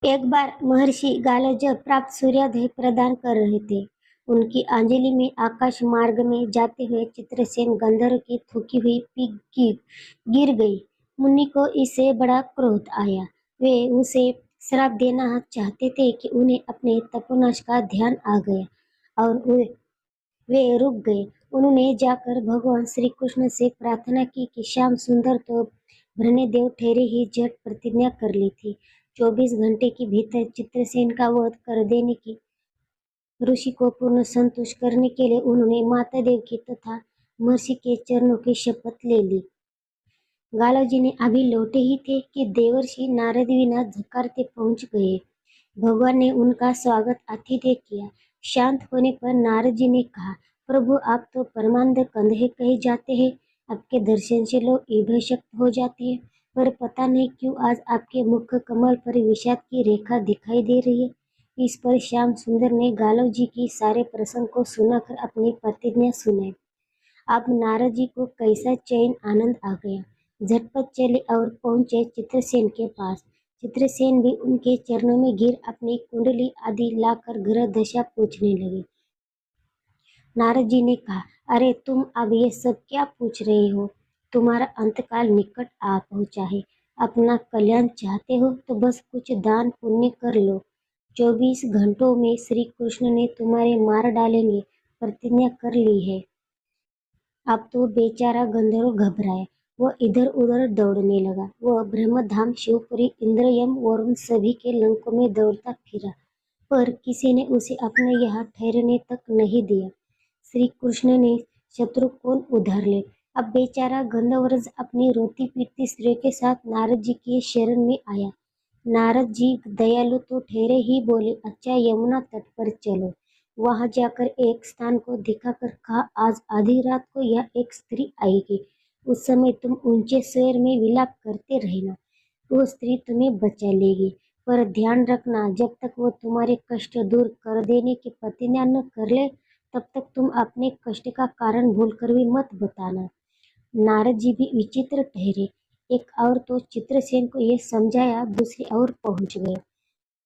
एक बार महर्षि गालो जब प्राप्त सूर्योदय प्रदान कर रहे थे, उनकी अंजलि में आकाश मार्ग में जाते हुए चित्रसेन गंधर्व की थूकी हुई पीक गिर गई। मुनि को इससे बड़ा क्रोध आया। वे उसे श्राप देना चाहते थे कि उन्हें अपने तपोनाश का ध्यान आ गया और वे रुक गए। उन्होंने जाकर भगवान श्री कृष्ण से प्रार्थना की कि श्याम सुंदर तो भ्रमदेव ठहरे ही झट प्रतिज्ञा कर ली थी 24 घंटे के भीतर चित्रसेन का वध कर देने की। ऋषि को पूर्ण संतुष्ट करने के लिए उन्होंने माता देव की तथा महर्षि के चरणों की शपथ ले ली। गालो जी ने अभी लौटे ही थे कि देवर्षि नारद विना झकारते पहुंच गए। भगवान ने उनका स्वागत आतिथ्य किया। शांत होने पर नारद जी ने कहा, प्रभु आप तो परमानंद कंधे कहे जाते हैं। आपके दर्शन से लोग ईभशक्त हो जाते हैं, पर पता नहीं क्यों आज आपके मुख कमल पर विषाद की रेखा दिखाई दे रही है। इस पर श्याम सुंदर ने गालो जी की सारे प्रसंग को सुनाकर अपनी प्रतिज्ञा सुनाई। अब नारद जी को कैसा चैन आनंद आ गया। झटपट चले और पहुंचे चित्रसेन के पास। चित्रसेन भी उनके चरणों में गिर अपनी कुंडली आदि लाकर ग्रह दशा पूछने लगे। नारद जी ने कहा, अरे तुम अब ये सब क्या पूछ रहे हो? तुम्हारा अंतकाल निकट आ पहुंचा है। अपना कल्याण चाहते हो तो बस कुछ दान पुण्य कर लो। 24 घंटों में श्री कृष्ण ने तुम्हारे मार डालेंगे प्रतिज्ञा कर ली है। अब तो बेचारा गंधर्व घबराया। वह इधर उधर दौड़ने लगा। वह ब्रह्मधाम, शिवपुरी, इंद्रयम, वरुण सभी के लंकों में दौड़ता फिरा, पर किसी ने उसे अपने यहाँ ठहरने तक नहीं दिया। श्री कृष्ण ने शत्रु कौन उधार ले। अब बेचारा गंधर्व अपनी रोती पीटती स्त्रियों के साथ नारद जी की शरण में आया। नारद जी दयालु तो ठहरे ही बोले, अच्छा यमुना तट पर चलो। वहां जाकर एक स्थान को दिखाकर कहा, आज आधी रात को यह एक स्त्री आएगी। उस समय तुम ऊंचे स्वर में विलाप करते रहना। वो स्त्री तुम्हें बचा लेगी, पर ध्यान रखना जब तक वो तुम्हारे कष्ट दूर कर देने की प्रतिज्ञा न कर ले, तब तक तुम अपने कष्ट का कारण भूलकर भी मत बताना। नारद जी भी विचित्र ठहरे। एक और तो चित्रसेन को यह समझाया, दूसरी ओर पहुंच गए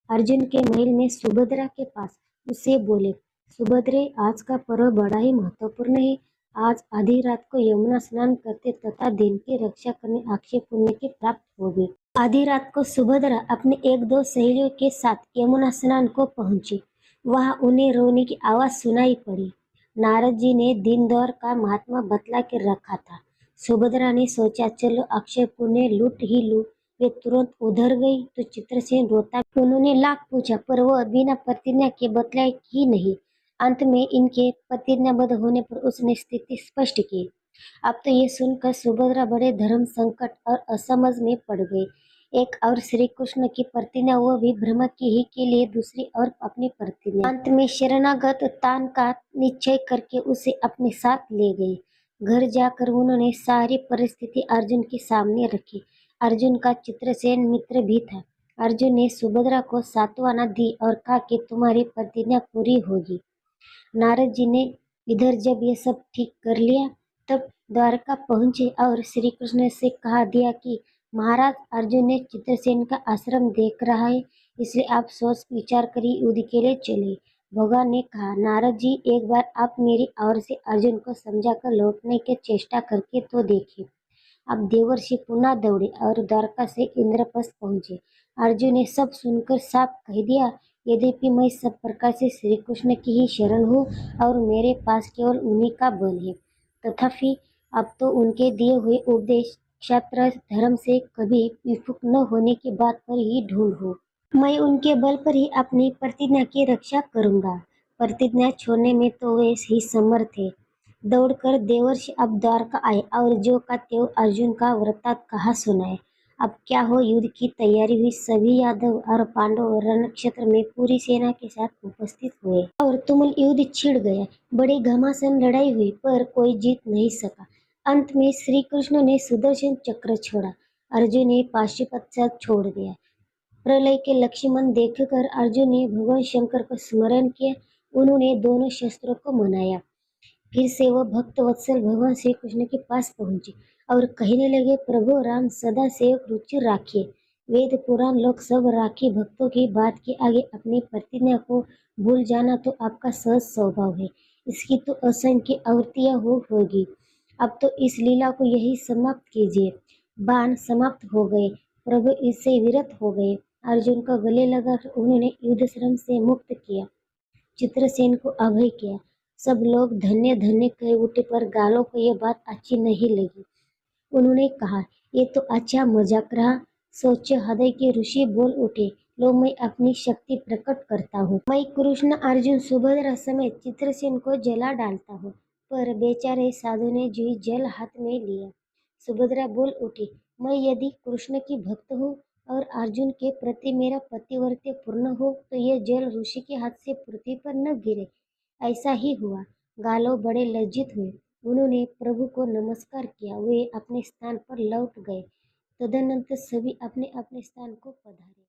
अर्जुन के महल में सुभद्रा के पास। उससे बोले, सुभद्रे आज का पर्व बड़ा ही महत्वपूर्ण है। आज आधी रात को यमुना स्नान करते तथा दिन की रक्षा करने अक्षय पुण्य की प्राप्त होगी। आधी रात को सुभद्रा अपने एक दो सहेलियों के साथ यमुना स्नान को पहुंची। वहां उन्हें रोने की आवाज सुनाई पड़ी। नारद जी ने दिन दौर का महात्मा बतला के रखा था। सुभद्रा ने सोचा, चलो अक्षय पुण्य लूट ही लूं। वे तुरंत उधर गई तो चित्रसेन रोता। उन्होंने लाख पूछा, पर वह बिना प्रतिज्ञा के बतलाए ही नहीं। अंत में इनके प्रतिज्ञाबद्ध होने पर उसने स्थिति स्पष्ट की। अब तो ये सुनकर सुभद्रा बड़े धर्म संकट और असमझ में पड़ गई। एक और श्री कृष्ण की प्रतिज्ञा, वह भी ब्रह्म की ही के लिए, दूसरी और अपनी प्रतिज्ञा। अंत में शरणागत तान का निश्चय करके उसे अपने साथ ले गई। घर जाकर उन्होंने सारी परिस्थिति अर्जुन के सामने रखी। अर्जुन का चित्रसेन मित्र भी था। अर्जुन ने सुभद्रा को सांत्वना दी और कहा कि तुम्हारी प्रतिज्ञा पूरी होगी। नारद जी ने इधर जब ये सब ठीक कर लिया, तब द्वारका पहुंचे और श्री कृष्ण से कहा दिया कि महाराज, अर्जुन ने चित्रसेन का आश्रम देख रहा है, इसलिए आप सोच विचार कर युद्ध के लिए चले। भगवान ने कहा, नारद जी एक बार आप मेरी ओर से अर्जुन को समझाकर लौटने की चेष्टा करके तो देखिए। अब देवर्षि पुनः दौड़े और द्वारका से इंद्रप्रस्थ पहुंचे। अर्जुन ने सब सुनकर साफ कह दिया, यद्यपि मैं सब प्रकार से श्री कृष्ण की ही शरण हूँ और मेरे पास केवल उन्हीं का बल है, तथापि अब तो उनके दिए हुए उपदेश क्षात्र धर्म से कभी विमुख न होने की बात पर ही ढूंढ हूँ। मैं उनके बल पर ही अपनी प्रतिज्ञा की रक्षा करूंगा। प्रतिज्ञा छोड़ने में तो वे ही समर्थ थे। दौड़कर देवर्षि अब द्वारका आए और जो का त्यों अर्जुन का वृत्तांत कहा सुनाए। अब क्या हो, युद्ध की तैयारी हुई। सभी यादव और पांडव रणक्षेत्र में पूरी सेना के साथ उपस्थित हुए और तुमुल युद्ध छिड़ गया। बड़ी घमासान लड़ाई हुई, पर कोई जीत नहीं सका। अंत में श्री कृष्ण ने सुदर्शन चक्र छोड़ा। अर्जुन ने पाशुपत छोड़ दिया। प्रलय के लक्ष्मण देखकर अर्जुन ने भगवान शंकर का स्मरण किया। उन्होंने दोनों शस्त्रों को मनाया। फिर से वह भक्त वत्सल भगवान श्री कृष्ण के पास पहुंचे और कहने लगे, प्रभु राम सदा सेवक रुचि राखिए। वेद पुराण लोग सब राखी भक्तों की बात के आगे अपनी प्रतिज्ञा को भूल जाना तो आपका सहज स्वभाव है। इसकी तो असंख्य आवृत्तियां होगी। अब तो इस लीला को यही समाप्त कीजिए। बाण समाप्त हो गए। प्रभु इससे विरत हो गए। अर्जुन का गले लगाकर उन्होंने युद्ध श्रम से मुक्त किया। चित्रसेन को अभय किया। सब लोग धन्य धन्य कह उठे, पर गालों को यह बात अच्छी नहीं लगी। उन्होंने कहा, ये तो अच्छा मजाक रहा। सोच हृदय के ऋषि बोल उठे, लो मैं अपनी शक्ति प्रकट करता हूँ। मैं कृष्ण अर्जुन सुभद्रा समेत चित्रसेन को जला डालता हूँ। पर बेचारे साधु ने जो जल हाथ में लिया। सुभद्रा बोल उठी, मैं यदि कृष्ण की भक्त हूँ और अर्जुन के प्रति मेरा पतिव्रत्य पूर्ण हो तो यह जल ऋषि के हाथ से पृथ्वी पर न गिरे। ऐसा ही हुआ। गालो बड़े लज्जित हुए। उन्होंने प्रभु को नमस्कार किया। वे अपने स्थान पर लौट गए। तदनंतर सभी अपने अपने स्थान को पधारे।